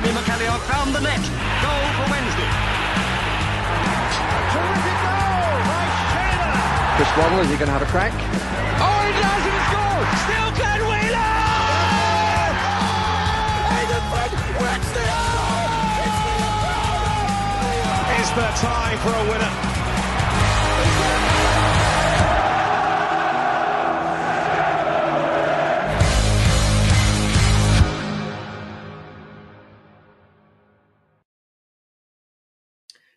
Found the net. Goal for Wednesday. Terrific goal by Sheridan. Chris Waddle, is he going to have a crack? Oh, he does, and he scores. Still Glenn Wheeler. Wednesday. Is there time for a winner?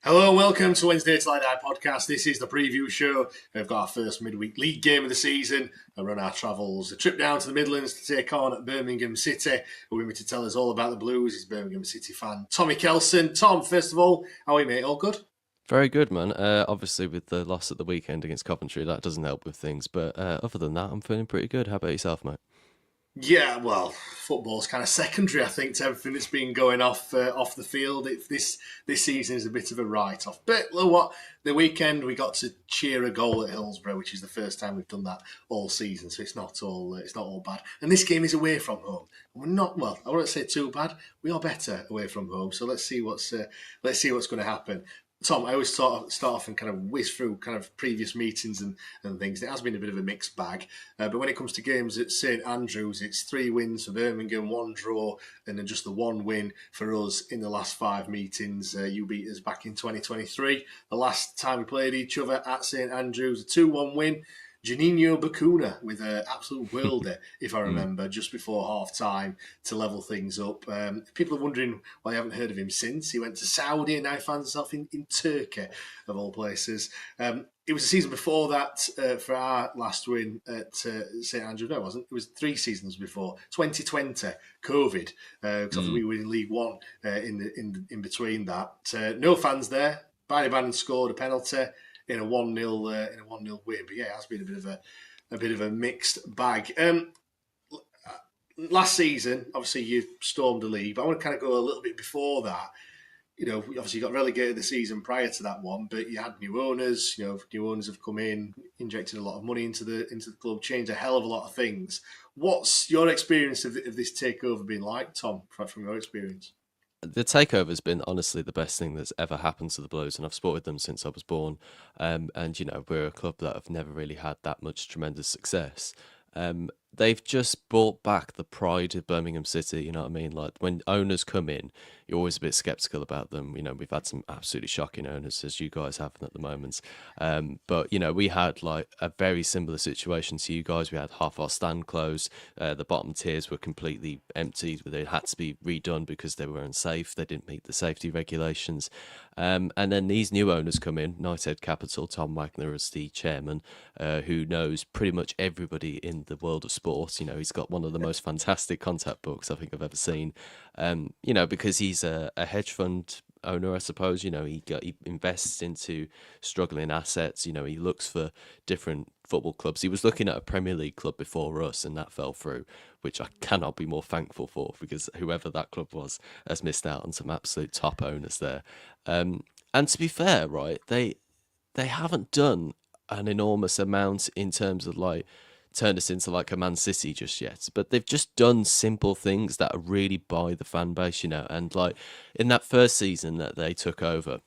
Hello, welcome to Wednesday Till I Die podcast. This is the preview show. We've got our first midweek league game of the season. I run our travels, a trip down to the Midlands to take on Birmingham City. With me to tell us all about the Blues is Birmingham City fan Tommy Kelson. Tom, first of all, how are you, mate? All good? Very good, man. Obviously, with the loss at the weekend against Coventry, that doesn't help with things. But other than that, I'm feeling pretty good. How about yourself, mate? Yeah, well, football's kind of secondary, I think, to everything that's been going off the field. This season is a bit of a write-off. But look what, the weekend we got to cheer a goal at Hillsborough, which is the first time we've done that all season. So it's not all bad. And this game is away from home. We're not, well, I wouldn't say too bad. We are better away from home. So let's see what's going to happen. Tom, I always start off and kind of whiz through kind of previous meetings and things. It has been a bit of a mixed bag. But when it comes to games at St Andrews, it's 3 wins for Birmingham, 1 draw, and then just the 1 win for us in the last 5 meetings. You beat us back in 2023. The last time we played each other at St Andrews, a 2-1 win. Juninho Bacuna with an absolute worlder, if I remember, just before half-time to level things up. People are wondering why I haven't heard of him since. He went to Saudi and now finds himself in Turkey, of all places. It was a season before that for our last win at St Andrews. No, it wasn't. It was 3 seasons before. 2020, COVID, because we were in League One in between that. No fans there. Barry Bannon scored a penalty in a 1-0 win. But yeah, it has been a bit of a mixed bag. Last season, obviously you stormed the league, but I want to kind of go a little bit before that. You know, obviously you got relegated the season prior to that one, but you had new owners. You know, new owners have come in, injected a lot of money into the club, changed a hell of a lot of things. What's your experience of this takeover been like, Tom? From your experience? The takeover has been honestly the best thing that's ever happened to the Blues, and I've supported them since I was born. And you know, we're a club that have never really had that much tremendous success. They've just brought back the pride of Birmingham City, you know what I mean? Like, when owners come in, you're always a bit sceptical about them. You know, we've had some absolutely shocking owners, as you guys have at the moment. But, you know, we had like a very similar situation to you guys. We had half our stand closed. The bottom tiers were completely empty. They had to be redone because they were unsafe. They didn't meet the safety regulations. And then these new owners come in, Knighthead Capital, Tom Wagner as the chairman, who knows pretty much everybody in the world of sport. You know, he's got one of the most fantastic contact books I think I've ever seen. You know, because he's a hedge fund owner, I suppose. You know, he invests into struggling assets. You know, he looks for different football clubs. He was looking at a Premier League club before us, and that fell through, which I cannot be more thankful for, because whoever that club was has missed out on some absolute top owners there. And to be fair, right, they haven't done an enormous amount in terms of like turn us into like a Man City just yet, but they've just done simple things that are really by the fan base, you know. And like in that first season that they took over,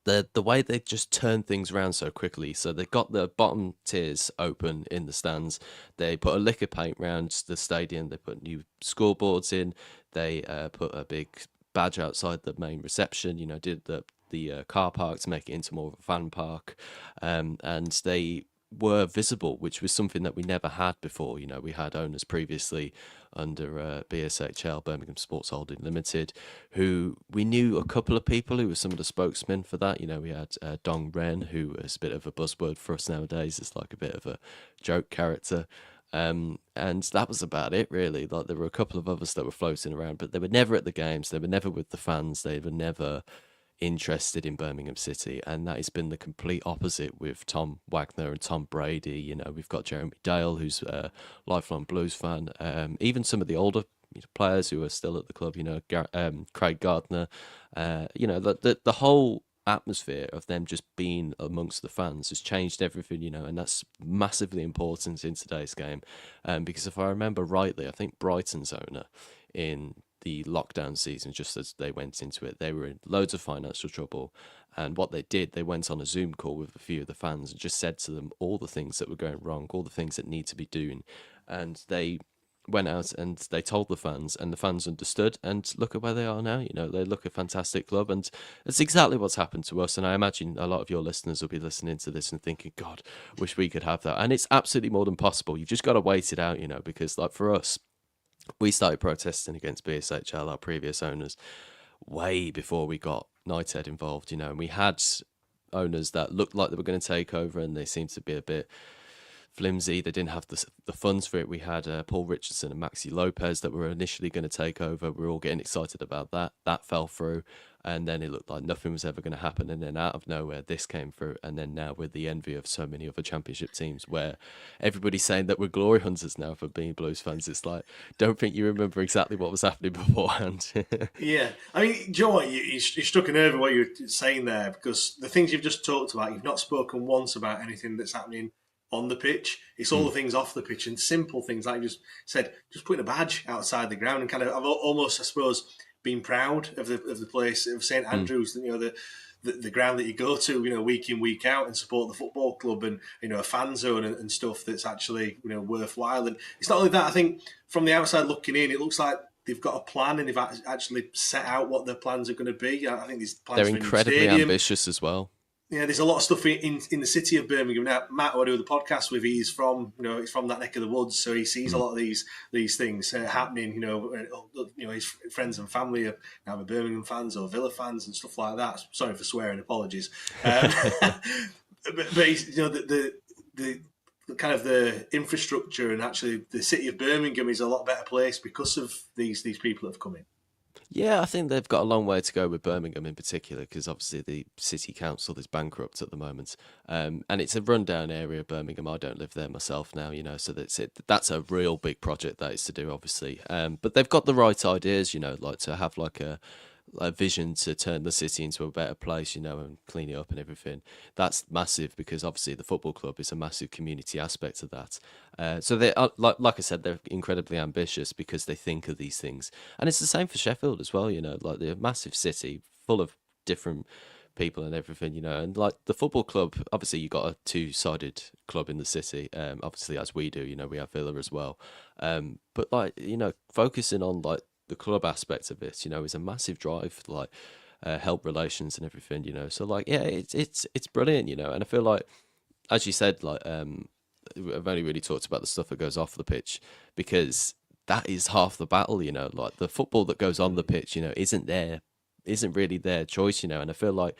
the way they just turned things around so quickly. So they got the bottom tiers open in the stands. They put a lick of paint around the stadium. They put new scoreboards in. They put a big badge outside the main reception. You know, did the car park to make it into more of a fan park, and they were visible, which was something that we never had before. You know, we had owners previously under BSHL, Birmingham Sports Holding Limited, who we knew a couple of people who were some of the spokesmen for that. You know, we had Dong Ren, who is a bit of a buzzword for us nowadays. It's like a bit of a joke character. And that was about it, really. Like, there were a couple of others that were floating around, but they were never at the games. They were never with the fans. They were never interested in Birmingham City, and that has been the complete opposite with Tom Wagner and Tom Brady. You know, we've got Jeremy Dale, who's a lifelong Blues fan. Even some of the older players who are still at the club, you know, Craig Gardner. You know, the whole atmosphere of them just being amongst the fans has changed everything, you know, and that's massively important in today's game. Because if I remember rightly, I think Brighton's owner in the lockdown season, just as they went into it, they were in loads of financial trouble. And what they did, they went on a Zoom call with a few of the fans and just said to them all the things that were going wrong, all the things that need to be doing. And they went out and they told the fans, and the fans understood, and look at where they are now. They look a fantastic club, and it's exactly what's happened to us. And I imagine a lot of your listeners will be listening to this and thinking, God, wish we could have that. And it's absolutely more than possible. You've just got to wait it out, because like for us, we started protesting against BSHL, our previous owners, way before we got Knighthead involved, and we had owners that looked like they were going to take over, and they seemed to be a bit flimsy. They didn't have the funds for it. We had Paul Richardson and Maxi Lopez that were initially going to take over. We were all getting excited about that. That fell through, and then it looked like nothing was ever going to happen. And then out of nowhere, this came through. And then now we're the envy of so many other championship teams, where everybody's saying that we're glory hunters now for being Blues fans. It's like, don't think you remember exactly what was happening beforehand. Yeah, I mean, Joe, you struck a nerve with what you were saying there, because the things you've just talked about, you've not spoken once about anything that's happening on the pitch. It's all the things off the pitch, and simple things like you just said, just putting a badge outside the ground, and kind of, I've almost, I suppose, been proud of the place of St Andrews, the ground that you go to, week in, week out, and support the football club, and a fan zone and stuff that's actually worthwhile. And it's not only that. I think from the outside looking in, it looks like they've got a plan, and they've actually set out what their plans are going to be. I think these plans they're incredibly ambitious as well. Yeah, there's a lot of stuff in the city of Birmingham. Now, Matt, who I do the podcast with, he's from he's from that neck of the woods, so he sees a lot of these things happening. His friends and family are now Birmingham fans or Villa fans and stuff like that. Sorry for swearing, apologies. But he's, the kind of the infrastructure, and actually the city of Birmingham is a lot better place because of these people that have come in. Yeah, I think they've got a long way to go with Birmingham in particular, because obviously the city council is bankrupt at the moment, and it's a rundown area of Birmingham. I don't live there myself now, so that's a real big project that is to do, obviously. But they've got the right ideas, like to have like a vision to turn the city into a better place, and clean it up and everything. That's massive, because obviously the football club is a massive community aspect of that. So they are, like I said, they're incredibly ambitious because they think of these things. And it's the same for Sheffield as well, like they're a massive city full of different people and everything, and like the football club, obviously you got a two-sided club in the city, obviously, as we do, we have Villa as well. But like, focusing on like the club aspect of it, is a massive drive, like help relations and everything, So like, yeah, it's brilliant, and I feel like, as you said, like I've only really talked about the stuff that goes off the pitch, because that is half the battle, Like the football that goes on the pitch, isn't really their choice, And I feel like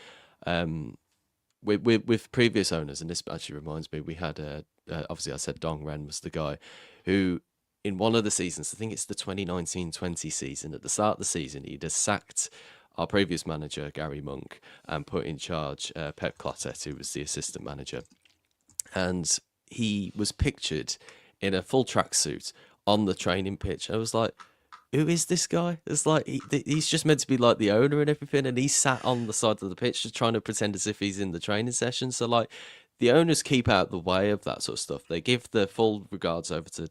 with previous owners, and this actually reminds me, we had obviously I said Dong Ren was the guy who, in one of the seasons, I think it's the 2019-20 season, at the start of the season, he'd have sacked our previous manager, Gary Monk, and put in charge Pep Clotet, who was the assistant manager. And he was pictured in a full tracksuit on the training pitch. I was like, who is this guy? It's like he's just meant to be like the owner and everything, and he's sat on the side of the pitch just trying to pretend as if he's in the training session. So like, the owners keep out the way of that sort of stuff. They give the full regards over to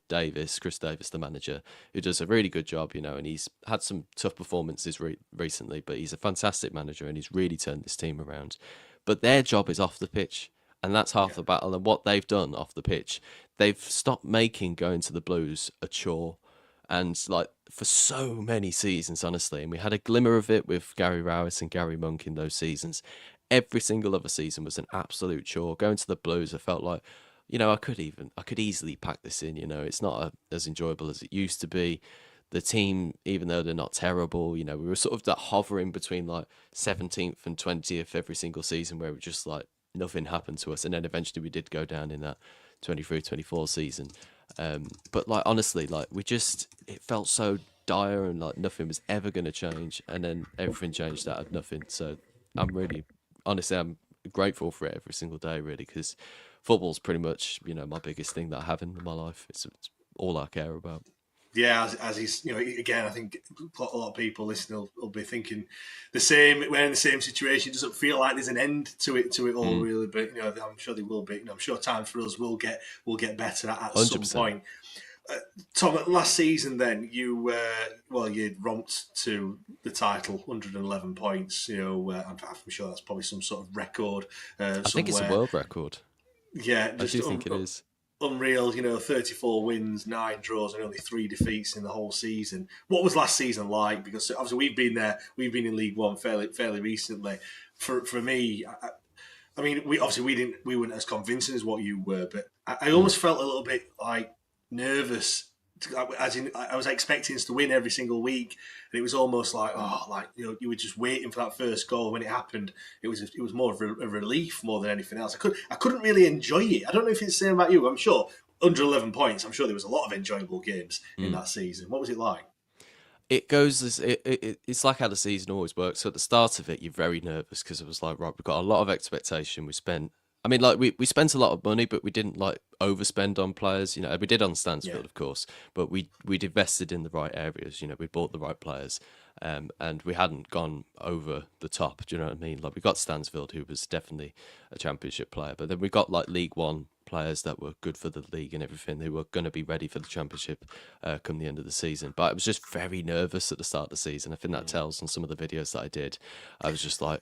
Chris Davis, the manager, who does a really good job, and he's had some tough performances recently, but he's a fantastic manager, and he's really turned this team around. But their job is off the pitch, and that's half the battle. And what they've done off the pitch, they've stopped making going to the Blues a chore. And like, for so many seasons, honestly, and we had a glimmer of it with Gary Rowett and Gary Monk in those seasons. Every single other season was an absolute chore. Going to the Blues, I felt like, I could easily pack this in. It's not as enjoyable as it used to be. The team, even though they're not terrible, we were sort of that hovering between like 17th and 20th every single season, where it just like nothing happened to us. And then eventually we did go down in that 23-24 season. But like, honestly, like it felt so dire, and like nothing was ever going to change. And then everything changed out of nothing. So honestly, I'm grateful for it every single day, really, because football's pretty much, my biggest thing that I have in my life. It's all I care about. Yeah, as he's, again, I think a lot of people listening will be thinking the same. We're in the same situation. It doesn't feel like there's an end to it all, really. But I'm sure there will be. I'm sure times for us will get better at 100%. Some point. Tom, last season, then you romped to the title, 111 points. I'm sure that's probably some sort of record I think it's a somewhere. world record. Yeah, I just do think it is. unreal. 34 wins, 9 draws, and only 3 defeats in the whole season. What was last season like? Because obviously we've been there. We've been in League One fairly recently. For me, I mean, we weren't as convincing as what you were, but I almost felt a little bit like nervous. As in, I was expecting us to win every single week, and it was almost like, you were just waiting for that first goal. When it happened, it was more of a relief more than anything else. I couldn't really enjoy it. I don't know if it's the same about you. I'm sure under 11 points. I'm sure there was a lot of enjoyable games in that season. What was it like? It goes it's like how the season always works. So at the start of it, you're very nervous because it was like, right, we've got a lot of expectation. I mean, like we spent a lot of money, but we didn't like overspend on players. We did on Stansfield, of course, but we'd invested in the right areas. We bought the right players, and we hadn't gone over the top. Do you know what I mean? Like we got Stansfield, who was definitely a championship player, but then we got like League One players that were good for the league and everything. They were going to be ready for the championship come the end of the season. But I was just very nervous at the start of the season. I think that tells on some of the videos that I did. I was just like,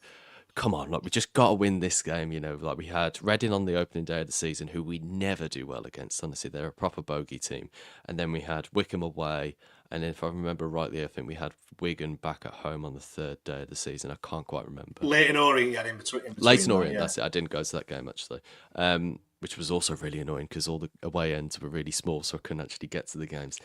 come on, like we just got to win this game. Like we had Reading on the opening day of the season, who we never do well against. Honestly, they're a proper bogey team. And then we had Wickham away. And then, if I remember rightly, I think we had Wigan back at home on the third day of the season. I can't quite remember. Leyton Orient, you had in between. Leyton Orient, that's it. I didn't go to that game actually, which was also really annoying because all the away ends were really small, so I couldn't actually get to the games.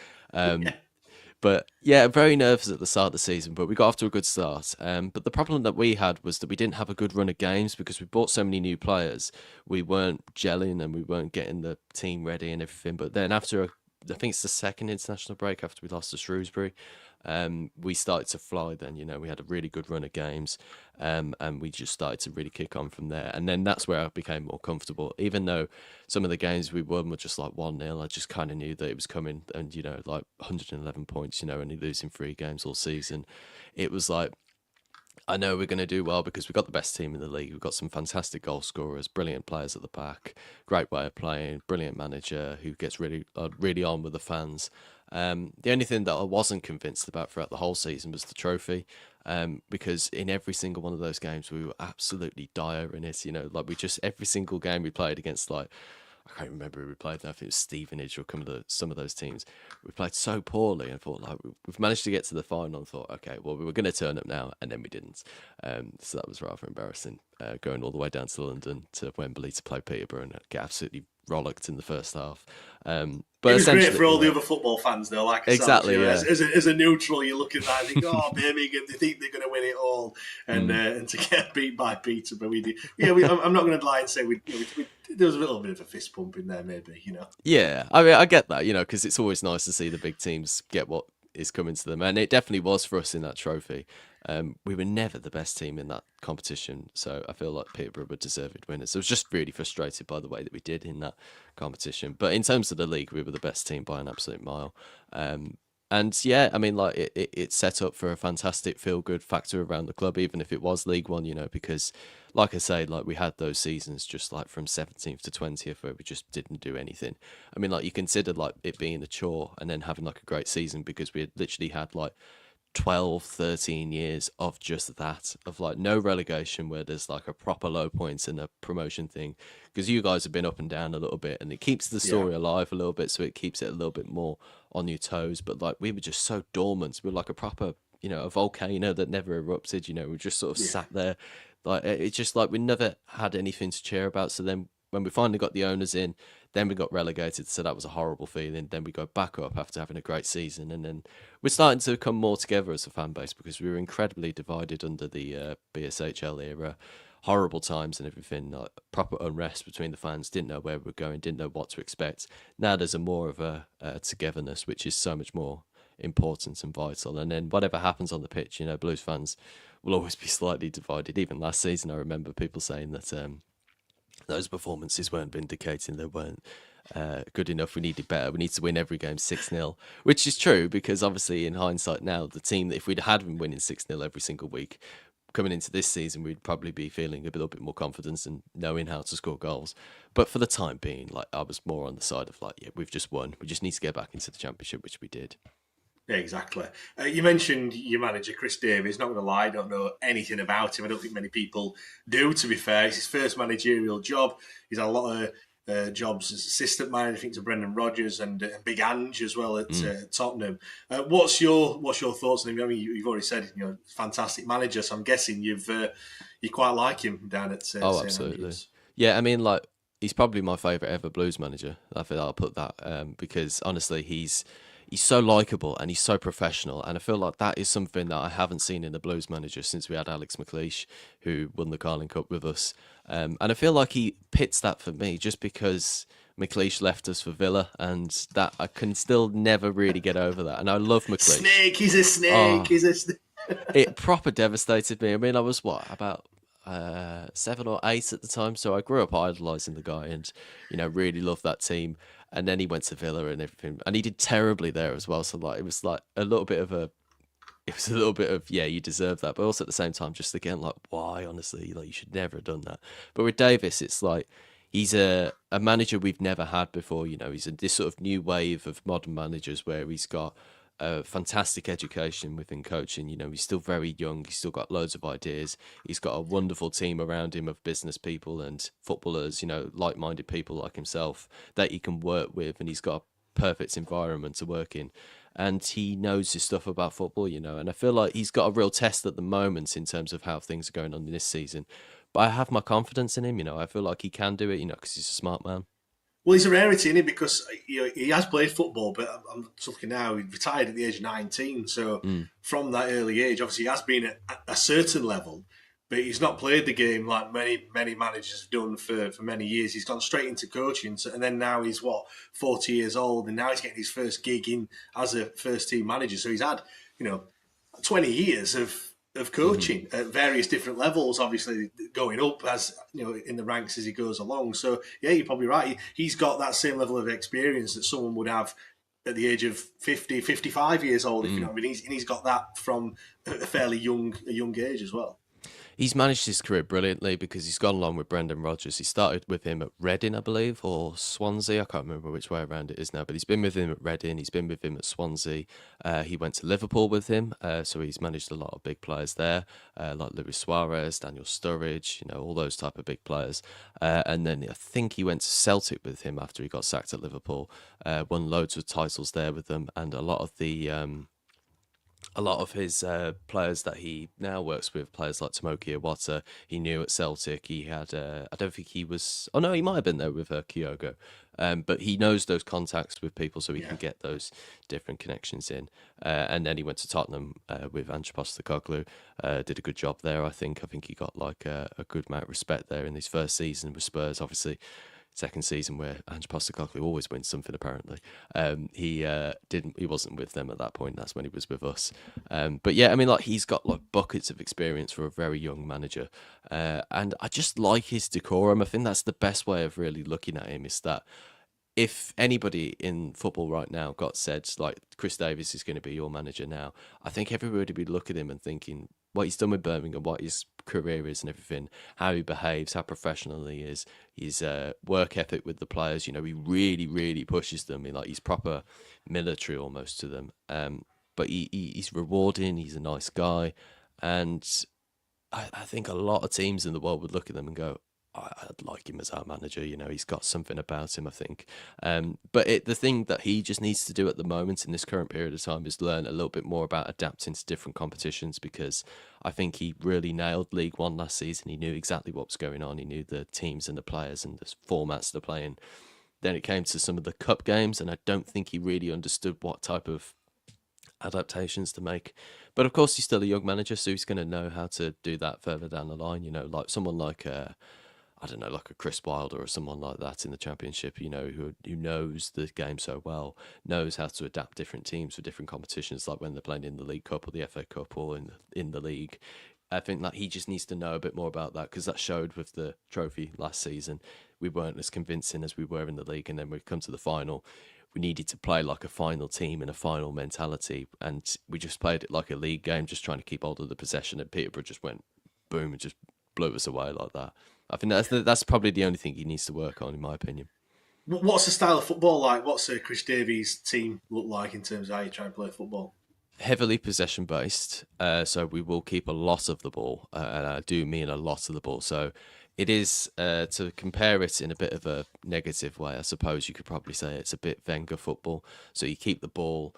But yeah, very nervous at the start of the season, but we got off to a good start. But the problem that we had was that we didn't have a good run of games because we bought so many new players. We weren't gelling and we weren't getting the team ready and everything. But then I think it's the second international break after we lost to Shrewsbury, we started to fly then. We had a really good run of games, and we just started to really kick on from there. And then that's where I became more comfortable. Even though some of the games we won were just like 1-0, I just kind of knew that it was coming. And, like 111 points, only losing 3 games all season. It was like, I know we're going to do well because we've got the best team in the league. We've got some fantastic goal scorers, brilliant players at the back, great way of playing, brilliant manager who gets really on with the fans. The only thing that I wasn't convinced about throughout the whole season was the trophy, because in every single one of those games we were absolutely dire in it. Like every single game we played against, like, I can't remember who we played now, if it was Stevenage or some of those teams. We played so poorly and thought, like, we've managed to get to the final and thought, okay, well, we were going to turn up now, and then we didn't. So that was rather embarrassing, going all the way down to London to Wembley to play Peterborough and get absolutely rollicked in the first half. But it was great for all the other football fans, though. Like exactly, as a neutral, you look at that and think, "Oh, Birmingham, they think they're going to win it all," and to get beat by Peterborough, we did. Yeah, I'm not going to lie and say we there was a little bit of a fist pump in there, maybe. Yeah, I mean, I get that, because it's always nice to see the big teams get what is coming to them, and it definitely was for us in that trophy. We were never the best team in that competition, so I feel like Peterborough were deserved winners. I was just really frustrated by the way that we did in that competition. But in terms of the league, we were the best team by an absolute mile. And yeah, I mean, like it set up for a fantastic feel-good factor around the club, even if it was League One, because, like I say, like we had those seasons just like from 17th to 20th where we just didn't do anything. I mean, like you considered like it being a chore and then having like a great season because we had literally had like 12, 13 years of just that, of like no relegation where there's like a proper low points and a promotion thing, because you guys have been up and down a little bit and it keeps the story alive a little bit, so it keeps it a little bit more on your toes. But like we were just so dormant, we were like a proper, a volcano that never erupted. We just sort of sat there, like it's just like we never had anything to cheer about. So then when we finally got the owners in, then we got relegated, so that was a horrible feeling. Then we go back up after having a great season, and then we're starting to come more together as a fan base because we were incredibly divided under the BSHL era. Horrible times and everything, like proper unrest between the fans, didn't know where we were going, didn't know what to expect. Now there's more of a togetherness, which is so much more important and vital. And then whatever happens on the pitch, Blues fans will always be slightly divided. Even last season, I remember people saying that those performances weren't vindicating, they weren't good enough, we needed better, we need to win every game 6-0, which is true because obviously in hindsight now, the team, if we'd had been winning 6-0 every single week, coming into this season, we'd probably be feeling a little bit more confidence and knowing how to score goals. But for the time being, like, I was more on the side of like, yeah, we've just won. We just need to get back into the Championship, which we did. Yeah, exactly. You mentioned your manager, Chris Davies. Not going to lie, I don't know anything about him. I don't think many people do, to be fair. It's his first managerial job. He's had a lot of jobs as assistant manager, I think, to Brendan Rodgers and Big Ange as well at Tottenham. What's your thoughts on him? I mean, you've already said, fantastic manager, so I'm guessing you quite like him down at St Absolutely. Andrews. Yeah, I mean, like, he's probably my favourite ever Blues manager. I think I'll put that because honestly, he's so likable and he's so professional, and I feel like that is something that I haven't seen in the Blues manager since we had Alex McLeish, who won the Carling Cup with us. And I feel like he pits that for me just because McLeish left us for Villa, and that I can still never really get over that. And I love McLeish. Snake, he's a snake. He's a snake. It proper devastated me. I mean, I was about 7 or 8 at the time, so I grew up idolising the guy and really loved that team. And then he went to Villa and everything, and he did terribly there as well. So like it was a little bit of yeah, you deserve that, but also at the same time, just again, like, why? Honestly, like, you should never have done that. But with Davis, it's like he's a manager we've never had before. He's in this sort of new wave of modern managers where he's got a fantastic education within coaching. He's still very young. He's still got loads of ideas. He's got a wonderful team around him of business people and footballers, like-minded people like himself that he can work with, and he's got a perfect environment to work in. And he knows his stuff about football, and I feel like he's got a real test at the moment in terms of how things are going on in this season. But I have my confidence in him, I feel like he can do it, because he's a smart man. Well, he's a rarity, isn't he? Because he has played football, but I'm looking now, he retired at the age of 19. So from that early age, obviously he has been at a certain level, but he's not played the game like many managers have done for many years. He's gone straight into coaching, and then now he's 40 years old, and now he's getting his first gig in as a first team manager. So he's had 20 years of coaching at various different levels, obviously going up as in the ranks as he goes along. So yeah, you're probably right. He's got that same level of experience that someone would have at the age of 50, 55 years old, if you know what I mean. He's got that from a fairly young age as well. He's managed his career brilliantly because he's gone along with Brendan Rodgers. He started with him at Reading, I believe, or Swansea. I can't remember which way around it is now, but he's been with him at Reading. He's been with him at Swansea. He went to Liverpool with him, so he's managed a lot of big players there, like Luis Suarez, Daniel Sturridge, all those type of big players. And then I think he went to Celtic with him after he got sacked at Liverpool. Won loads of titles there with them, and a lot of his players that he now works with, players like Tomoki Iwata, he knew at Celtic. He had, I don't think he was, oh no, he might have been there with Kyogo. But he knows those contacts with people, so he can get those different connections in. And then he went to Tottenham with Ange Postecoglou, did a good job there, I think. I think he got like a good amount of respect there in his first season with Spurs, obviously. Second season where Ange Postecoglou always wins something apparently. He wasn't with them at that point. That's when he was with us. But yeah, I mean, like, he's got like buckets of experience for a very young manager, and I just like his decorum. I think that's the best way of really looking at him, is that if anybody in football right now got said, like, Chris Davies is going to be your manager now, I think everybody would be looking at him and thinking what he's done with Birmingham, what his career is and everything, how he behaves, how professional he is, his work ethic with the players. He really, really pushes them. He's proper military almost to them. But he's rewarding, he's a nice guy. And I think a lot of teams in the world would look at them and go, I'd like him as our manager. He's got something about him, I think. But the thing that he just needs to do at the moment in this current period of time is learn a little bit more about adapting to different competitions, because I think he really nailed League One last season. He knew exactly what was going on. He knew the teams and the players and the formats to play in. Then it came to some of the cup games, and I don't think he really understood what type of adaptations to make. But of course, he's still a young manager, so he's going to know how to do that further down the line. Like someone like I don't know, like a Chris Wilder or someone like that in the Championship, who knows the game so well, knows how to adapt different teams for different competitions, like when they're playing in the League Cup or the FA Cup or in the league. I think that he just needs to know a bit more about that, because that showed with the trophy last season. We weren't as convincing as we were in the league, and then we come to the final. We needed to play like a final team in a final mentality, and we just played it like a league game, just trying to keep hold of the possession, and Peterborough just went boom, and just blew us away like that. I think that's probably the only thing he needs to work on, in my opinion. What's the style of football like? What's Chris Davies' team look like in terms of how you try and play football? Heavily possession based, so we will keep a lot of the ball, and I do mean a lot of the ball. So it is, to compare it in a bit of a negative way, I suppose you could probably say it's a bit Wenger football. So you keep the ball,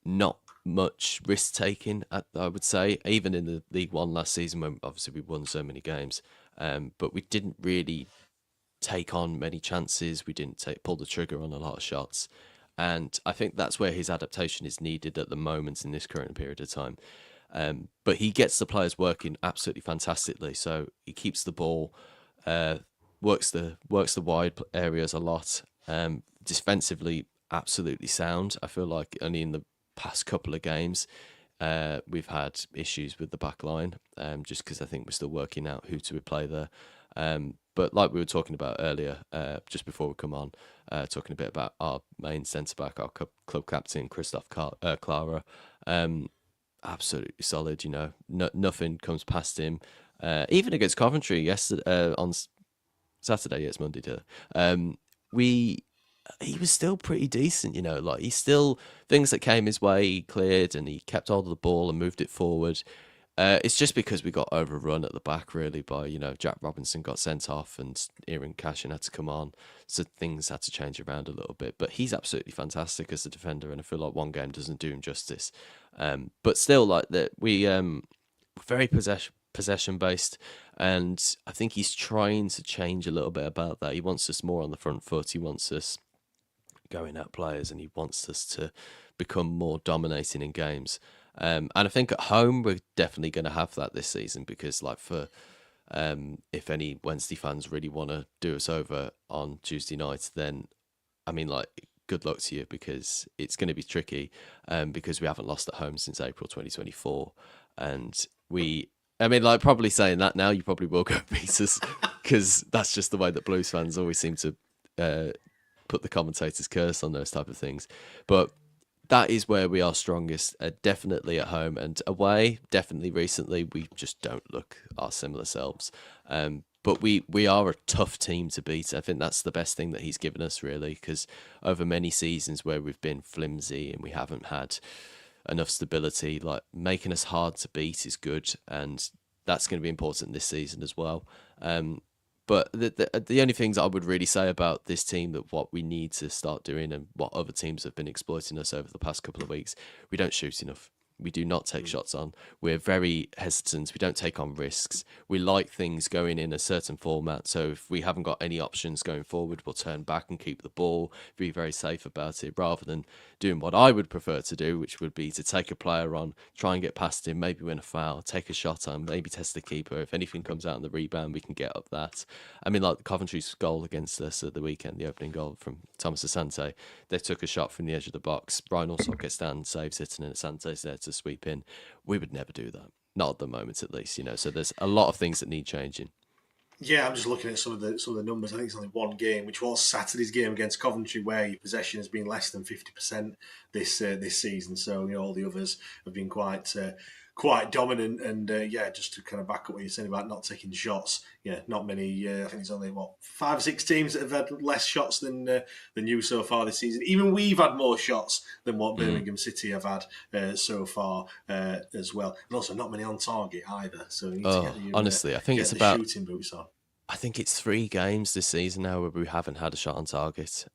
not much risk taking, I would say, even in the League One last season when obviously we won so many games, but we didn't really take on many chances. We didn't pull the trigger on a lot of shots. And I think that's where his adaptation is needed at the moment in this current period of time. But he gets the players working absolutely fantastically. So he keeps the ball, works the wide areas a lot. Defensively, absolutely sound. I feel like only in the past couple of games, we've had issues with the back line, just because I think we're still working out who to play there. But like we were talking about earlier, just before we come on, talking a bit about our main centre-back, our club captain, Christoph Clara, absolutely solid, nothing comes past him. Even against Coventry yesterday, on Saturday, it's Monday too, he was still pretty decent, like he still, things that came his way, he cleared and he kept hold of the ball and moved it forward. It's just because we got overrun at the back, really, by, Jack Robinson got sent off and Aaron Cashin had to come on. So things had to change around a little bit. But he's absolutely fantastic as a defender, and I feel like one game doesn't do him justice. But still, like that, we're very possession-based, and I think he's trying to change a little bit about that. He wants us more on the front foot. He wants us going at players, and he wants us to become more dominating in games. And I think at home we're definitely going to have that this season, because if any Wednesday fans really want to do us over on Tuesday night, then I mean, good luck to you, because it's going to be tricky, because we haven't lost at home since April 2024, and probably saying that now, you probably will go beat us, because that's just the way that Blues fans always seem to put the commentator's curse on those type of things, but. That is where we are strongest, definitely at home, and away, definitely recently, we just don't look our similar selves. But we are a tough team to beat. I think that's the best thing that he's given us, really, because over many seasons where we've been flimsy and we haven't had enough stability, like making us hard to beat is good, and that's going to be important this season as well. But the only things I would really say about this team, that what we need to start doing, and what other teams have been exploiting us over the past couple of weeks, we don't shoot enough. We do not take shots on. We're very hesitant. We don't take on risks. We like things going in a certain format. So if we haven't got any options going forward, we'll turn back and keep the ball, be very safe about it, rather than doing what I would prefer to do, which would be to take a player on, try and get past him, maybe win a foul, take a shot on, maybe test the keeper. If anything comes out in the rebound, we can get up that. I mean, like Coventry's goal against us at the weekend, the opening goal from Thomas Asante, they took a shot from the edge of the box. Brian also gets down, saves it, and then Asante's there to sweep in. We would never do that. Not at the moment, at least, So there's a lot of things that need changing. Yeah, I'm just looking at some of the numbers. I think it's only one game, which was Saturday's game against Coventry, where your possession has been less than 50% this season. So all the others have been quite dominant. And just to kind of back up what you're saying about not taking shots. Yeah, not many. I think there's only 5 or 6 teams that have had less shots than you so far this season. Even we've had more shots than what Birmingham City have had so far as well, and also not many on target either. So you need to get honestly, I think it's about shooting boots on. I think it's 3 games this season now where we haven't had a shot on target.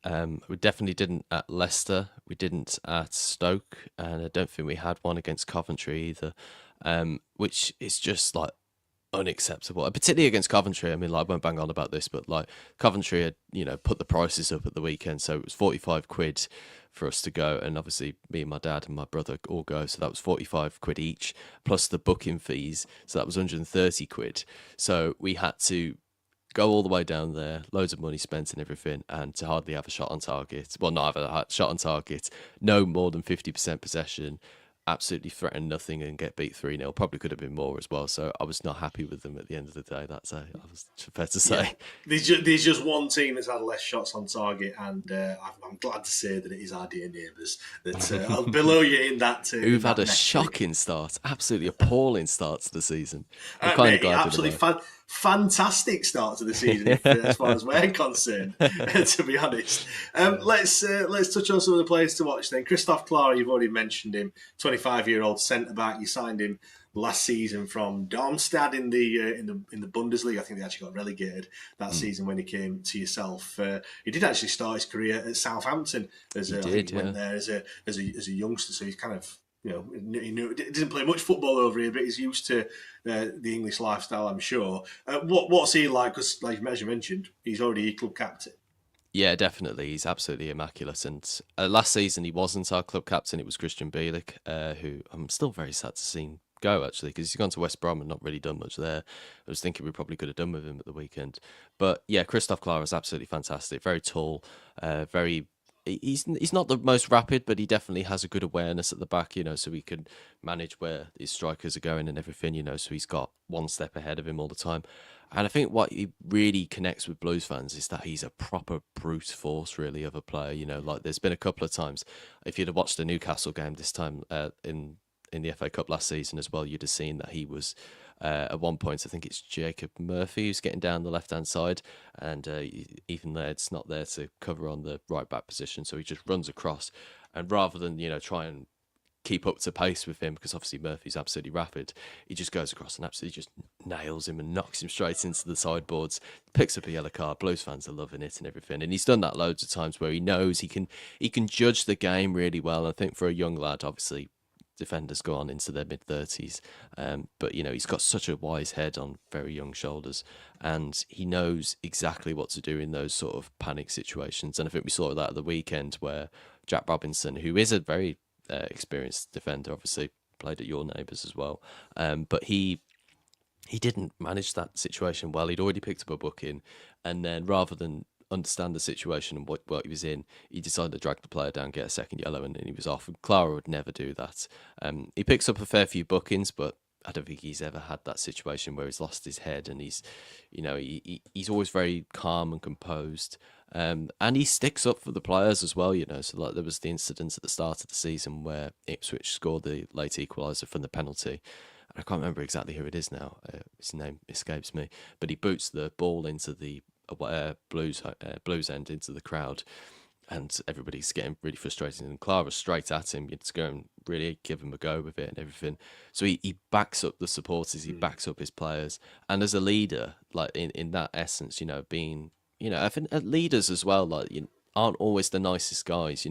We definitely didn't at Leicester. We didn't at Stoke. And I don't think we had one against Coventry either, which is just unacceptable. Particularly against Coventry. I mean, I won't bang on about this, but Coventry had, put the prices up at the weekend. So it was 45 quid for us to go. And obviously me and my dad and my brother all go. So that was 45 quid each, plus the booking fees. So that was 130 quid. So we had to go all the way down there, loads of money spent and everything, and to hardly have a shot on target. Well, not have a shot on target, no more than 50% possession, absolutely threaten nothing and get beat 3-0. Probably could have been more as well. So I was not happy with them at the end of the day. I was fair to say. Yeah. There's just one team that's had less shots on target, and I'm glad to say that it is our dear neighbours that are below you in that. Who've had a shocking start, absolutely appalling start to the season. I'm kind of Mate, glad absolutely fantastic start to the season, as far as we're concerned. To be honest, let's touch on some of the players to watch. Then Christoph Clara, you've already mentioned him, 25-year-old centre back. You signed him last season from Darmstadt in the Bundesliga. I think they actually got relegated that season when he came to yourself. He did actually start his career at Southampton went there as a youngster. So he's kind of, he didn't play much football over here, but he's used to the English lifestyle, I'm sure. What's he like? Because, as you mentioned, he's already your club captain. Yeah, definitely. He's absolutely immaculate. And last season, he wasn't our club captain. It was Christian Bielik, who I'm still very sad to see go, actually, because he's gone to West Brom and not really done much there. I was thinking we probably could have done with him at the weekend. But yeah, Christoph Clara is absolutely fantastic. Very tall, very... He's not the most rapid, but he definitely has a good awareness at the back, so he can manage where his strikers are going and everything, so he's got one step ahead of him all the time. And I think what he really connects with Blues fans is that he's a proper brute force, really, of a player. Like there's been a couple of times, if you'd have watched the Newcastle game this time in the FA Cup last season as well, you'd have seen that he was... at one point, I think it's Jacob Murphy who's getting down the left-hand side, and Ethan Laird's not there to cover on the right-back position, so he just runs across. And rather than, try and keep up to pace with him, because obviously Murphy's absolutely rapid, he just goes across and absolutely just nails him and knocks him straight into the sideboards, picks up a yellow card. Blues fans are loving it and everything. And he's done that loads of times where he knows he can judge the game really well. I think for a young lad, obviously, defenders go on into their mid-30s, but he's got such a wise head on very young shoulders, and he knows exactly what to do in those sort of panic situations. And I think we saw that at the weekend where Jack Robinson, who is a very experienced defender, obviously played at your neighbours as well, but he didn't manage that situation well. He'd already picked up a booking, and then rather than understand the situation and what he was in, he decided to drag the player down, get a second yellow, and he was off. And Clara would never do that. He picks up a fair few bookings, but I don't think he's ever had that situation where he's lost his head, and he's always very calm and composed. And he sticks up for the players as well, So like there was the incident at the start of the season where Ipswich scored the late equaliser from the penalty. I can't remember exactly who it is now. His name escapes me. But he boots the ball into the Blues end into the crowd, and everybody's getting really frustrated. And Clara's straight at him, to go and really give him a go with it and everything. So he backs up the supporters, he backs up his players, and as a leader, like in that essence, being, I think leaders as well, like aren't always the nicest guys,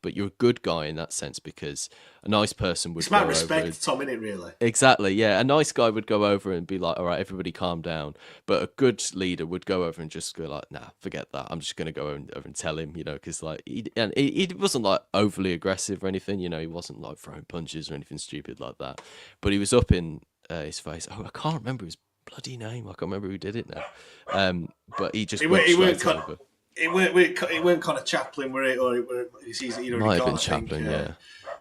but you're a good guy in that sense, because a nice person would it's about respect, Tom, isn't it, really? Exactly, yeah. A nice guy would go over and be like, all right, everybody calm down. But a good leader would go over and just go like, nah, forget that. I'm just going to go over and tell him, because like, he wasn't like overly aggressive or anything, he wasn't like throwing punches or anything stupid like that. But he was up in his face. Oh, I can't remember his bloody name. I can't remember who did it now. But he just went straight over. It weren't kind of Chaplin, were it? Or he'd already might gone, have been Chaplin, yeah.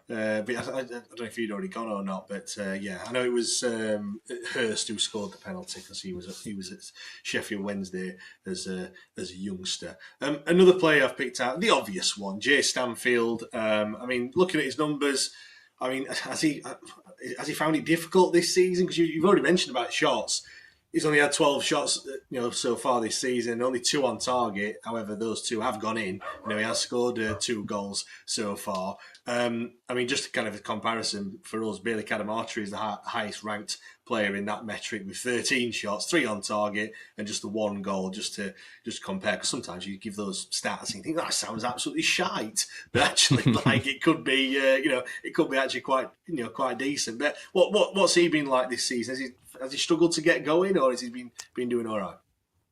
But I don't know if he'd already gone or not. But yeah, I know it was Hurst who scored the penalty, because he was at Sheffield Wednesday as a youngster. Another player I've picked out, the obvious one, Jay Stanfield. Looking at his numbers, has he found it difficult this season? Because you've already mentioned about shots. He's only had 12 shots, so far this season, only 2 on target. However, those 2 have gone in. He has scored 2 goals so far. Just kind of a comparison for us, Bailey Cadamarteri is the highest ranked player in that metric with 13 shots, 3 on target, and just the 1 goal, just to compare. Because sometimes you give those stats and you think that sounds absolutely shite, but actually, like it could be, it could be actually quite decent. But what's he been like this season? Has he struggled to get going, or has he been doing all right?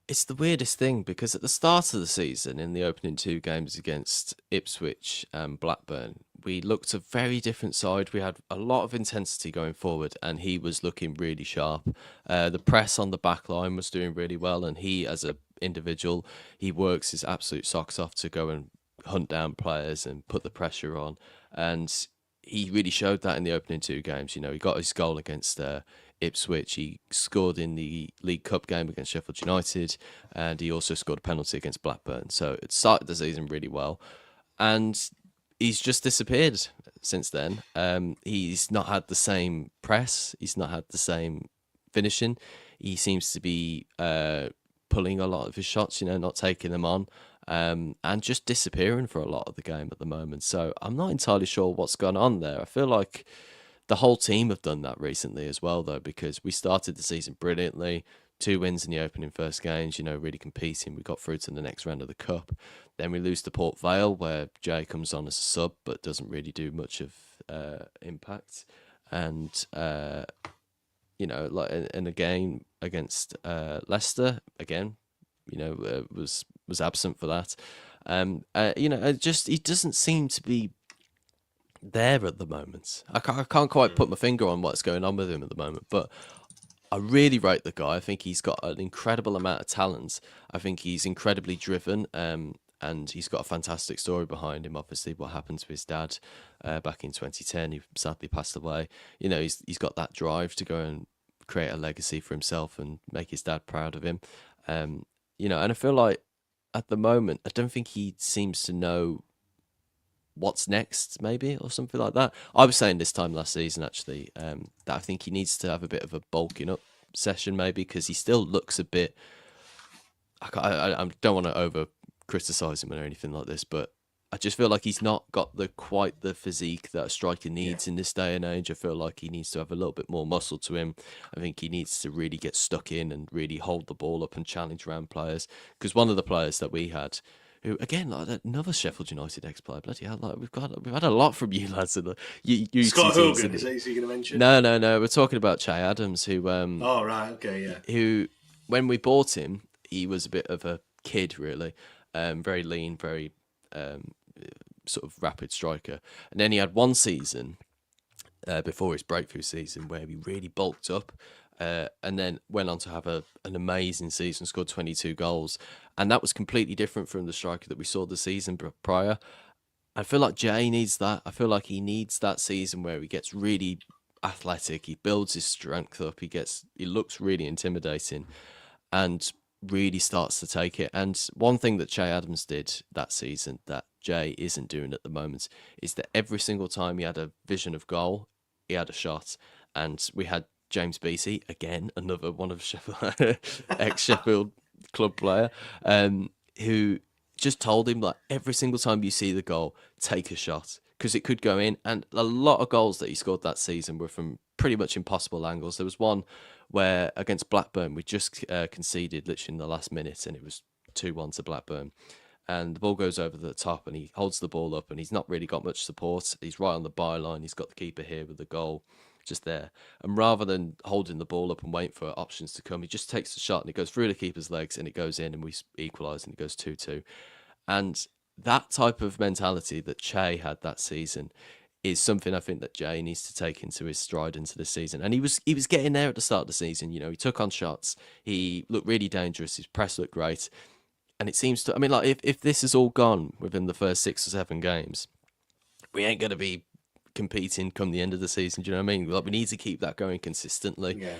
It's the weirdest thing, because at the start of the season, in the opening 2 games against Ipswich and Blackburn, we looked a very different side. We had a lot of intensity going forward, and he was looking really sharp. The press on the back line was doing really well, and he, as an individual, he works his absolute socks off to go and hunt down players and put the pressure on. And he really showed that in the opening 2 games. He got his goal against Ipswich. He scored in the League Cup game against Sheffield United, and he also scored a penalty against Blackburn. So it started the season really well, and he's just disappeared since then. He's not had the same press. He's not had the same finishing. He seems to be pulling a lot of his shots, not taking them on, and just disappearing for a lot of the game at the moment. So I'm not entirely sure what's gone on there. I feel like the whole team have done that recently as well, though, because we started the season brilliantly. 2 wins in the opening first games, really competing. We got through to the next round of the Cup. Then we lose to Port Vale, where Jay comes on as a sub, but doesn't really do much of impact. And, like in a game against Leicester, again, was absent for that. He doesn't seem to be there at the moment. I can't quite put my finger on what's going on with him at the moment, but I really rate the guy. I think he's got an incredible amount of talent. I think he's incredibly driven, and he's got a fantastic story behind him. Obviously, what happened to his dad back in 2010, he sadly passed away. He's got that drive to go and create a legacy for himself and make his dad proud of him. And I feel like at the moment, I don't think he seems to know what's next, maybe, or something like that. I was saying this time last season, actually, that I think he needs to have a bit of a bulking up session, maybe, because he still looks a bit... I don't want to over criticise him or anything like this, but I just feel like he's not got quite the physique that a striker needs in this day and age. I feel like he needs to have a little bit more muscle to him. I think he needs to really get stuck in and really hold the ball up and challenge around players. Because one of the players that we had, who again, like another Sheffield United ex-player, bloody hell, like we've had a lot from you lads. You Scott Hogan, is he going to mention? No. We're talking about Che Adams, who oh right, okay, yeah. Who, when we bought him, he was a bit of a kid, really, very lean, very sort of rapid striker, and then he had one season before his breakthrough season where he really bulked up. And then went on to have an amazing season, scored 22 goals. And that was completely different from the striker that we saw the season prior. I feel like Jay needs that. I feel like he needs that season where he gets really athletic, he builds his strength up, he looks really intimidating and really starts to take it. And one thing that Che Adams did that season that Jay isn't doing at the moment is that every single time he had a vision of goal, he had a shot. And we had James Beattie, again, another one of Sheffield, ex-Sheffield club player, who just told him, like, every single time you see the goal, take a shot, because it could go in. And a lot of goals that he scored that season were from pretty much impossible angles. There was one where, against Blackburn, we just conceded literally in the last minute, and it was 2-1 to Blackburn. And the ball goes over the top, and he holds the ball up, and he's not really got much support. He's right on the byline. He's got the keeper here with the goal just there. And rather than holding the ball up and waiting for options to come, he just takes the shot and it goes through the keeper's legs and it goes in and we equalise and it goes 2-2. And that type of mentality that Che had that season is something I think that Jay needs to take into his stride into this season. And he was getting there at the start of the season. He took on shots. He looked really dangerous. His press looked great. And it seems to, I mean, like, if this is all gone within the first 6 or 7 games, we ain't going to be competing come the end of the season. Do you know what I mean? Like, we need to keep that going consistently. Yeah.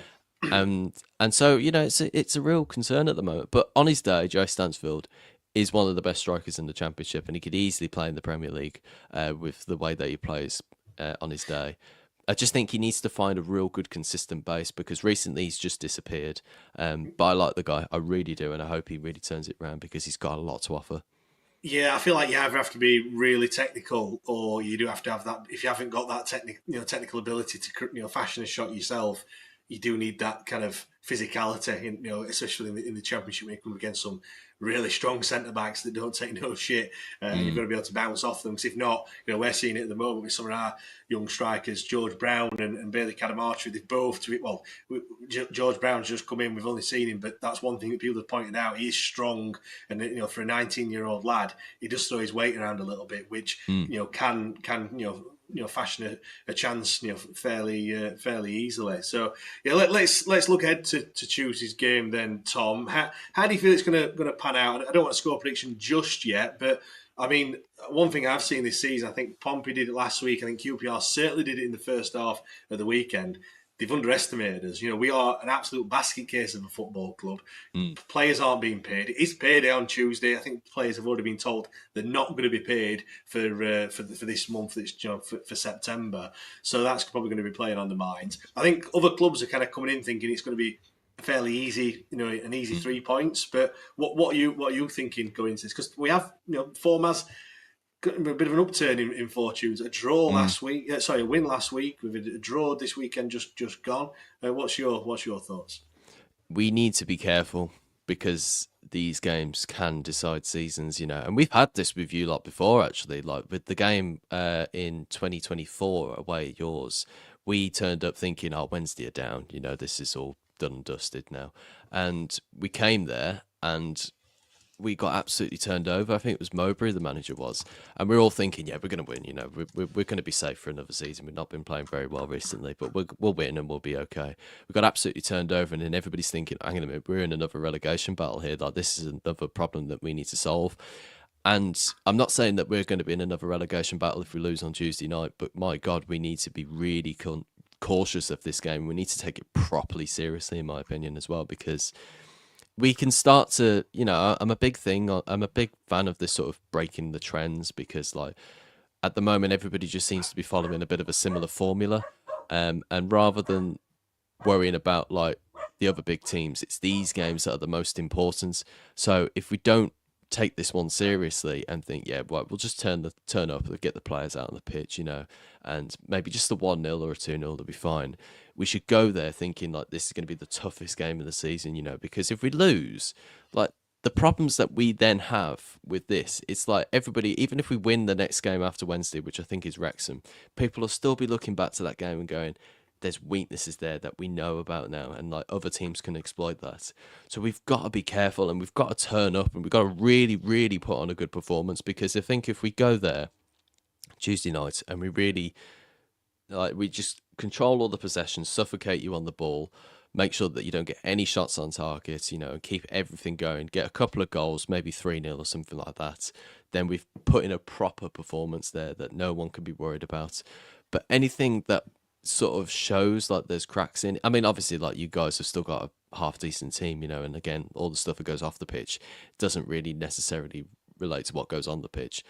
And so, it's a real concern at the moment. But on his day, Joe Stansfield is one of the best strikers in the Championship, and he could easily play in the Premier League with the way that he plays on his day. I just think he needs to find a real good, consistent base, because recently he's just disappeared. But I like the guy. I really do, and I hope he really turns it around because he's got a lot to offer. Yeah, I feel like you either have to be really technical, or you do have to have that. If you haven't got that technical ability to fashion a shot yourself, you do need that kind of physicality. Especially in the Championship, when you come against some really strong centre backs that don't take no shit. You've got to be able to bounce off them. Because if not, we're seeing it at the moment with some of our young strikers, George Brown and Bailey Cadamartri. They both George Brown's just come in. We've only seen him, but that's one thing that people have pointed out. He is strong, and for a 19-year-old lad, he does throw his weight around a little bit, which can fashion a chance fairly easily. So let's look ahead to Tuesday's game then, Tom. How do you feel it's going to pan out? I don't want a score prediction just yet, but I mean, one thing I've seen this season, I think Pompey did it last week. I think QPR certainly did it in the first half of the weekend. They've underestimated us. We are an absolute basket case of a football club. Mm. Players aren't being paid. It's payday on Tuesday. I think players have already been told they're not going to be paid for this month, for September. So that's probably going to be playing on the minds. I think other clubs are kind of coming in thinking it's going to be fairly easy, an easy 3 points. But what are you thinking going into this? Because we have, form has got a bit of an upturn in fortunes. A draw last week, a win last week with a draw this weekend just gone. What's your thoughts? We need to be careful because these games can decide seasons, and we've had this with you lot before, actually, like with the game in 2024 away at yours. We turned up thinking, Wednesday are down, this is all done and dusted now. And we came there and we got absolutely turned over. I think it was Mowbray, the manager was. And we're all thinking, we're going to win, we're going to be safe for another season. We've not been playing very well recently, but we'll win and we'll be okay. We got absolutely turned over, and then everybody's thinking, hang on a minute, we're in another relegation battle here. Like, this is another problem that we need to solve. And I'm not saying that we're going to be in another relegation battle if we lose on Tuesday night, but my God, we need to be really cautious of this game. We need to take it properly seriously, in my opinion, as well, because we can start to, I'm a big fan of this sort of breaking the trends, because like at the moment, everybody just seems to be following a bit of a similar formula. And rather than worrying about like the other big teams, it's these games that are the most important. So if we don't take this one seriously and think, we'll just turn up and get the players out on the pitch, and maybe just a 1-0 or a 2-0 will be fine. We should go there thinking like this is going to be the toughest game of the season, because if we lose, like the problems that we then have with this, it's like everybody, even if we win the next game after Wednesday, which I think is Wrexham, people will still be looking back to that game and going, there's weaknesses there that we know about now, and like other teams can exploit that. So we've got to be careful, and we've got to turn up, and we've got to really, really put on a good performance, because I think if we go there Tuesday night and we really we just control all the possession, suffocate you on the ball, make sure that you don't get any shots on target, and keep everything going, get a couple of goals, maybe 3-0 or something like that, then we've put in a proper performance there that no one can be worried about. But anything that sort of shows like there's cracks in, I mean, obviously, like you guys have still got a half decent team, and again, all the stuff that goes off the pitch doesn't really necessarily relate to what goes on the pitch.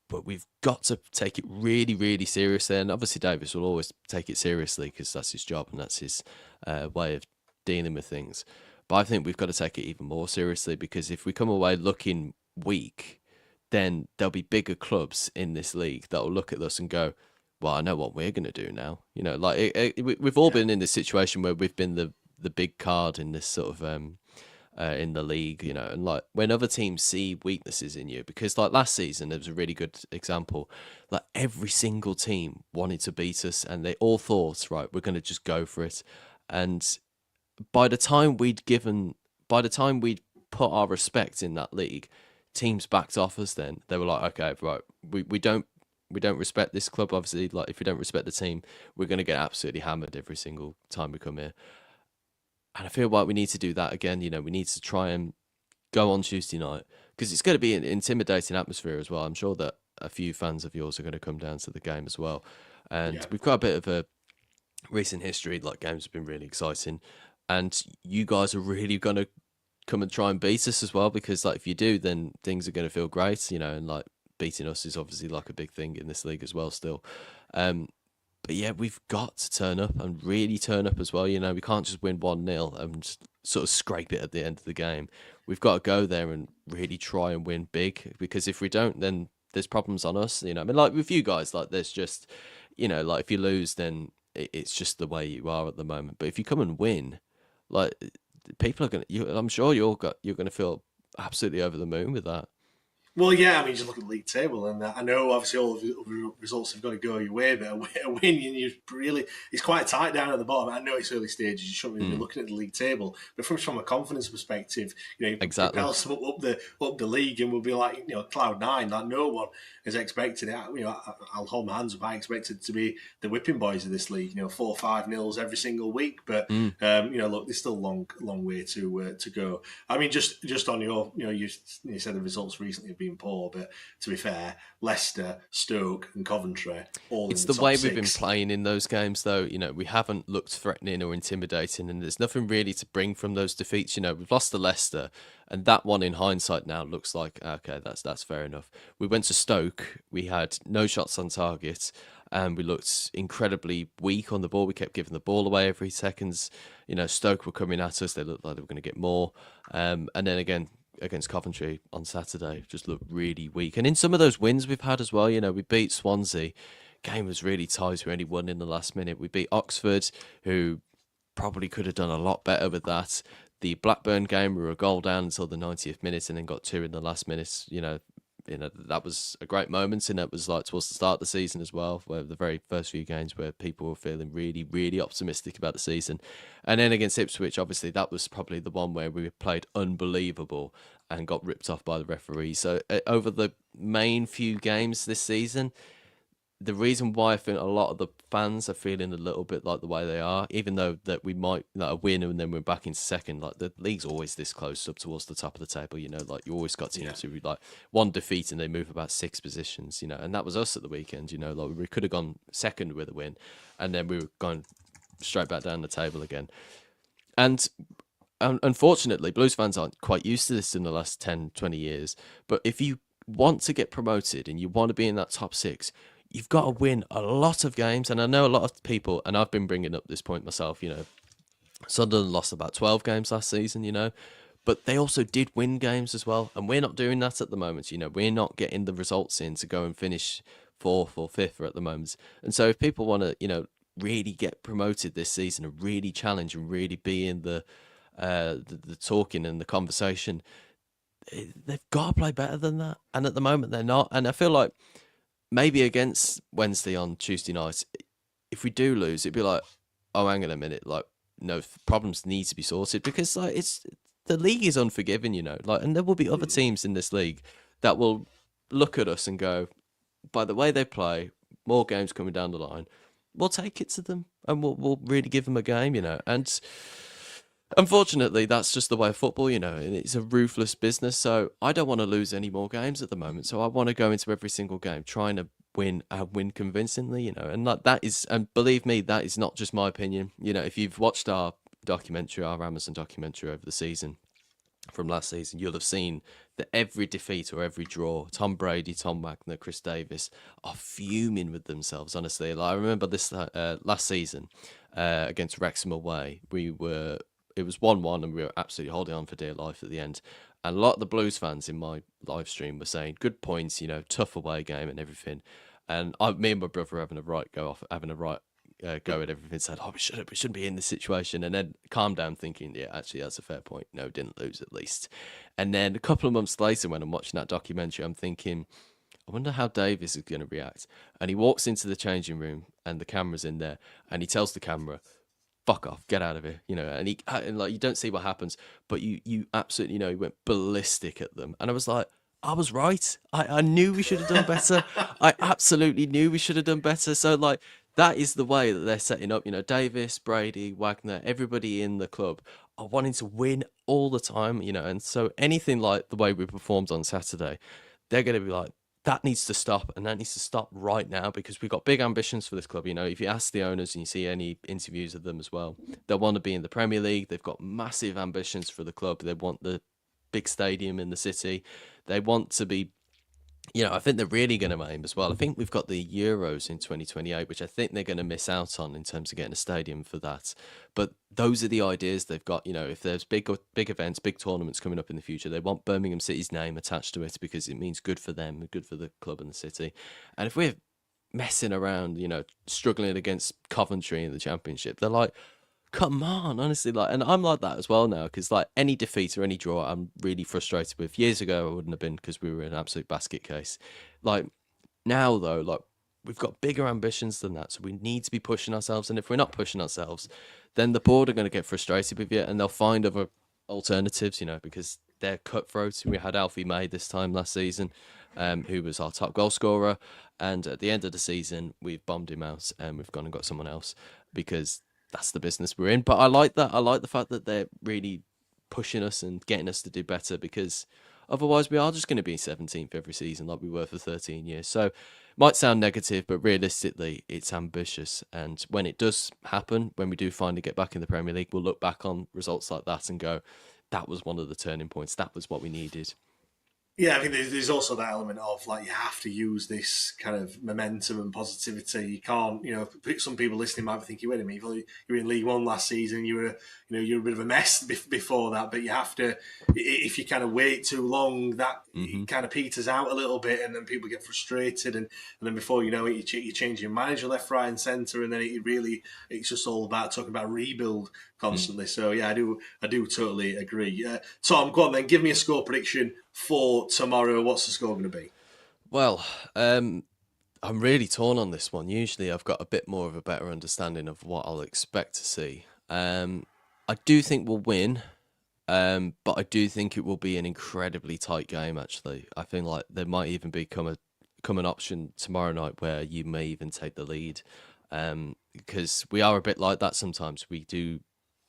But we've got to take it really, really seriously. And obviously, Davis will always take it seriously because that's his job and that's his way of dealing with things. But I think we've got to take it even more seriously, because if we come away looking weak, then there'll be bigger clubs in this league that will look at us and go, well, I know what we're going to do now. We've all been in this situation where we've been the big card in this sort of in the league, and like when other teams see weaknesses in you, because like last season there was a really good example, like every single team wanted to beat us and they all thought, right, we're going to just go for it. And by the time we'd put our respect in that league, teams backed off us. Then they were like, okay, right, we don't respect this club. Obviously, like if we don't respect the team, we're going to get absolutely hammered every single time we come here. And I feel like we need to do that again. We need to try and go on Tuesday night, because it's going to be an intimidating atmosphere as well. I'm sure that a few fans of yours are going to come down to the game as well. And we've got a bit of a recent history. Like, games have been really exciting. And you guys are really going to come and try and beat us as well, because like if you do, then things are going to feel great, and like beating us is obviously like a big thing in this league as well still. But yeah, we've got to turn up and really turn up as well. We can't just win 1-0 and just sort of scrape it at the end of the game. We've got to go there and really try and win big, because if we don't, then there's problems on us. I mean, like with you guys, like there's just, like if you lose, then it's just the way you are at the moment. But if you come and win, like people are I'm sure you're going to feel absolutely over the moon with that. Well, yeah, I mean, just look at the league table, and I know obviously all of the results have got to go your way, but a win, it's quite tight down at the bottom. I know it's early stages, you shouldn't really be looking at the league table, but from a confidence perspective, you exactly. propel us up the league, and we'll be like, cloud nine, like no one is expected it. I'll hold my hands up. I expected to be the whipping boys of this league, 4-5-0 every single week, but look, there's still a long way to go. I mean, just on your, you said the results recently have been poor. But to be fair, Leicester, Stoke, and Coventry all It's in the the top way six. we've been playing in those games, though. We haven't looked threatening or intimidating, and there's nothing really to bring from those defeats. We've lost to Leicester, and that one in hindsight now looks like, okay, that's fair enough. We went to Stoke, we had no shots on target, and we looked incredibly weak on the ball. We kept giving the ball away every seconds. Stoke were coming at us; they looked like they were going to get more, and then again against Coventry on Saturday just looked really weak. And in some of those wins we've had as well, we beat Swansea. Game was really tight. We only won in the last minute. We beat Oxford, who probably could have done a lot better with that. The Blackburn game, we were a goal down until the 90th minute and then got two in the last minute. That was a great moment, and it was like towards the start of the season as well, where the very first few games where people were feeling really, really optimistic about the season. And then against Ipswich, obviously, that was probably the one where we played unbelievable and got ripped off by the referee. So over the main few games this season, the reason why I think a lot of the fans are feeling a little bit like the way they are, even though that we might a win and then we're back into second, like the league's always this close up towards the top of the table, like you always got teams who like one defeat and they move about 6 positions, and that was us at the weekend, like we could have gone second with a win and then we were going straight back down the table again. And unfortunately, Blues fans aren't quite used to this in the last 10, 20 years, but if you want to get promoted and you want to be in that top 6, you've got to win a lot of games. And I know a lot of people, and I've been bringing up this point myself, Sunderland lost about 12 games last season, but they also did win games as well. And we're not doing that at the moment. We're not getting the results in to go and finish 4th or 5th at the moment. And so if people want to, really get promoted this season and really challenge and really be in the talking and the conversation, they've got to play better than that. And at the moment, they're not. And I feel like maybe against Wednesday on Tuesday night, if we do lose, it'd be like, oh, hang on a minute, like, no, problems need to be sorted, because like the league is unforgiving, and there will be other teams in this league that will look at us and go, by the way they play, more games coming down the line, we'll take it to them and we'll really give them a game, and unfortunately, that's just the way of football, and it's a ruthless business. So I don't want to lose any more games at the moment. So I want to go into every single game trying to win convincingly, and like that is, and believe me, that is not just my opinion. If you've watched our Amazon documentary over the season from last season, you'll have seen that every defeat or every draw, Tom Brady, Tom Wagner, Chris Davis are fuming with themselves, honestly. Like, I remember this last season against Wrexham away. It was 1-1 and we were absolutely holding on for dear life at the end. And a lot of the Blues fans in my live stream were saying, good points, tough away game and everything. And me and my brother having a right go at everything, said, oh, we shouldn't be in this situation. And then calmed down thinking, yeah, actually, that's a fair point. No, didn't lose at least. And then a couple of months later, when I'm watching that documentary, I'm thinking, I wonder how Davis is going to react. And he walks into the changing room and the camera's in there and he tells the camera, fuck off, get out of here, and like you don't see what happens, but you absolutely he went ballistic at them, and I was like, I was right. I knew we should have done better. I absolutely knew we should have done better. So like that is the way that they're setting up. Davis, Brady, Wagner, everybody in the club are wanting to win all the time. And so anything like the way we performed on Saturday, they're going to be like, that needs to stop, and that needs to stop right now, because we've got big ambitions for this club. If you ask the owners and you see any interviews of them as well, they want to be in the Premier League. They've got massive ambitions for the club. They want the big stadium in the city. They want to be, I think they're really going to aim as well. I think we've got the Euros in 2028, which I think they're going to miss out on in terms of getting a stadium for that. But those are the ideas they've got. If there's big events, big tournaments coming up in the future, they want Birmingham City's name attached to it because it means good for them, good for the club and the city. And if we're messing around, struggling against Coventry in the Championship, they're like, come on, honestly, like, and I'm like that as well now, because like any defeat or any draw, I'm really frustrated with. Years ago, I wouldn't have been, because we were in an absolute basket case. Like now, though, like we've got bigger ambitions than that, so we need to be pushing ourselves. And if we're not pushing ourselves, then the board are going to get frustrated with you, and they'll find other alternatives, because they're cutthroat. We had Alfie May this time last season, who was our top goal scorer, and at the end of the season, we've bombed him out, and we've gone and got someone else, because that's the business we're in. But I like that. I like the fact that they're really pushing us and getting us to do better, because Otherwise, we are just going to be 17th every season like we were for 13 years. So, might sound negative, but realistically, it's ambitious. And when it does happen, when we do finally get back in the Premier League, we'll look back on results like that and go, that was one of the turning points. That was what we needed. Yeah, I mean, there's also that element of like you have to use this kind of momentum and positivity. You can't, some people listening might be thinking, "Wait a minute, you were in League One last season. You're a bit of a mess before that." But you have to, if you kind of wait too long, that it kind of peters out a little bit, and then people get frustrated, and then before you know it, you change your manager left, right, and centre, and then it's just all about talking about rebuild constantly. So yeah, I do totally agree. Tom, go on then, give me a score prediction for tomorrow. What's the score going to be? Well, I'm really torn on this one. Usually I've got a bit more of a better understanding of what I'll expect to see. I do think we'll win, but I do think it will be an incredibly tight game, actually. I think like there might even become an option tomorrow night where you may even take the lead, because we are a bit like that sometimes. We do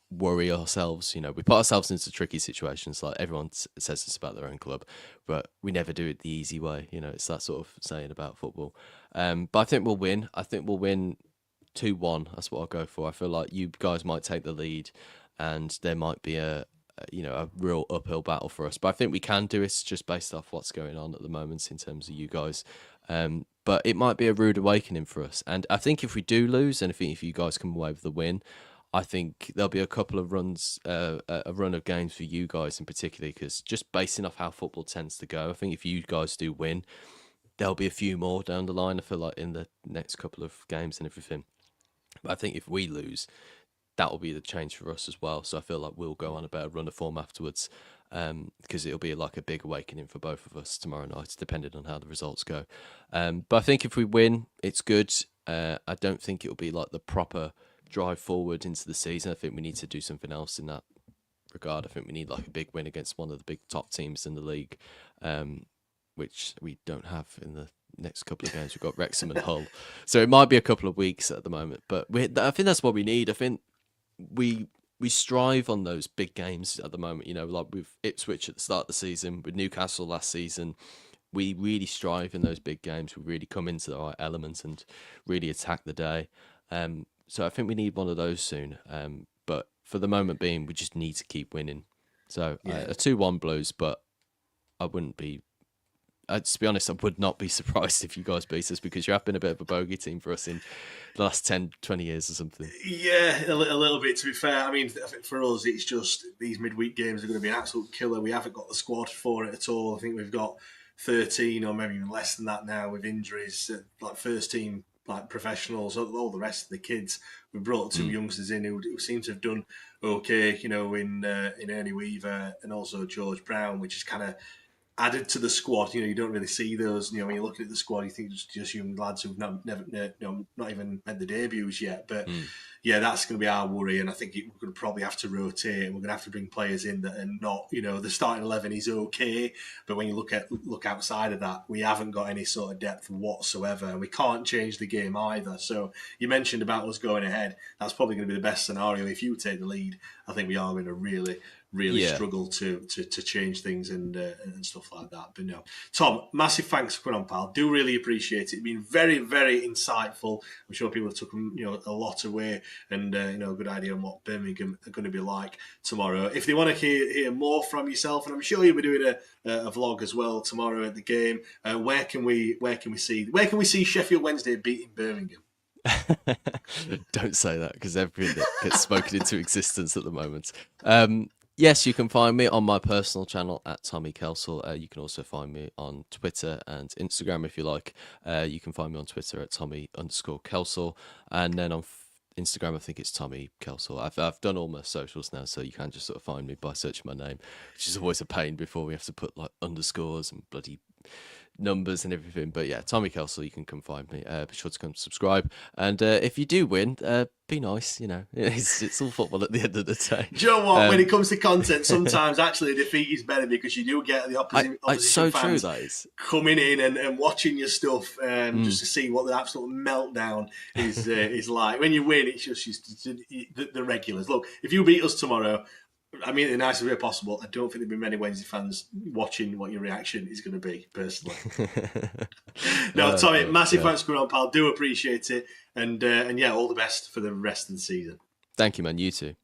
worry ourselves, we put ourselves into tricky situations. Like everyone says this about their own club, but we never do it the easy way. It's that sort of saying about football. But I think we'll win. I think we'll win 2-1. That's what I'll go for. I feel like you guys might take the lead, and there might be a real uphill battle for us. But I think we can do it just based off what's going on at the moment in terms of you guys. But it might be a rude awakening for us. And I think if we do lose, and I think if you guys come away with the win, I think there'll be a couple of runs, a run of games for you guys in particular, because just basing off how football tends to go, I think if you guys do win, there'll be a few more down the line, I feel like, in the next couple of games and everything. But I think if we lose, that will be the change for us as well. So I feel like we'll go on a better run of form afterwards, because it'll be like a big awakening for both of us tomorrow night, depending on how the results go. But I think if we win, it's good. I don't think it'll be like the proper drive forward into the season. I think we need to do something else in that regard. I think we need like a big win against one of the big top teams in the league, which we don't have in the next couple of games. We've got Wrexham and Hull, so it might be a couple of weeks at the moment. But I think that's what we need. I think we strive on those big games at the moment. Like with Ipswich at the start of the season, with Newcastle last season. We really strive in those big games. We really come into the right element and really attack the day. So I think we need one of those soon. But for the moment being, we just need to keep winning. So a 2-1 Blues, but I wouldn't be... to be honest, I would not be surprised if you guys beat us, because you have been a bit of a bogey team for us in the last 10, 20 years or something. Yeah, a little bit, to be fair. I mean, I think for us, it's just these midweek games are going to be an absolute killer. We haven't got the squad for it at all. I think we've got 13 or maybe even less than that now with injuries, like first team like professionals, all the rest of the kids. We brought two youngsters in who seem to have done okay, in Ernie Weaver and also George Brown, which is kind of added to the squad. You don't really see those. When you're looking at the squad, you think it's just young lads who've not even made the debuts yet. But yeah, that's going to be our worry, and I think we're going to probably have to rotate, and we're going to have to bring players in that are not. The starting 11 is okay, but when you look outside of that, we haven't got any sort of depth whatsoever, and we can't change the game either. So you mentioned about us going ahead. That's probably going to be the best scenario if you take the lead. I think we are going to really struggle to change things and stuff like that. But no, Tom, massive thanks for coming on, pal. Do really appreciate it. It's been very, very insightful. I'm sure people have taken a lot away and a good idea on what Birmingham are going to be like tomorrow. If they want to hear more from yourself, and I'm sure you'll be doing a vlog as well tomorrow at the game, where can we see Sheffield Wednesday beating Birmingham? Don't say that, because everything that gets spoken into existence at the moment. Yes, you can find me on my personal channel at Tommy Kelsall. You can also find me on Twitter and Instagram if you like. You can find me on Twitter at Tommy_Kelsall. And then on Instagram, I think it's Tommy Kelsall. I've done all my socials now, so you can just sort of find me by searching my name, which is always a pain before we have to put like underscores and bloody numbers and everything. But yeah, Tommy Kelsall, you can come find me. Be sure to come subscribe, and if you do win, be nice. It's all football at the end of the day. Do you know what? When it comes to content, sometimes actually a defeat is better, because you do get the opposition so fans true, that is. Coming in and watching your stuff, just to see what the absolute meltdown is like. When you win, it's just the regulars. Look, if you beat us tomorrow, I mean, in the nicest way possible. I don't think there'll be many Wednesday fans watching what your reaction is going to be, personally. No, Tommy, massive thanks for coming on, pal. Do appreciate it. And yeah, all the best for the rest of the season. Thank you, man. You too.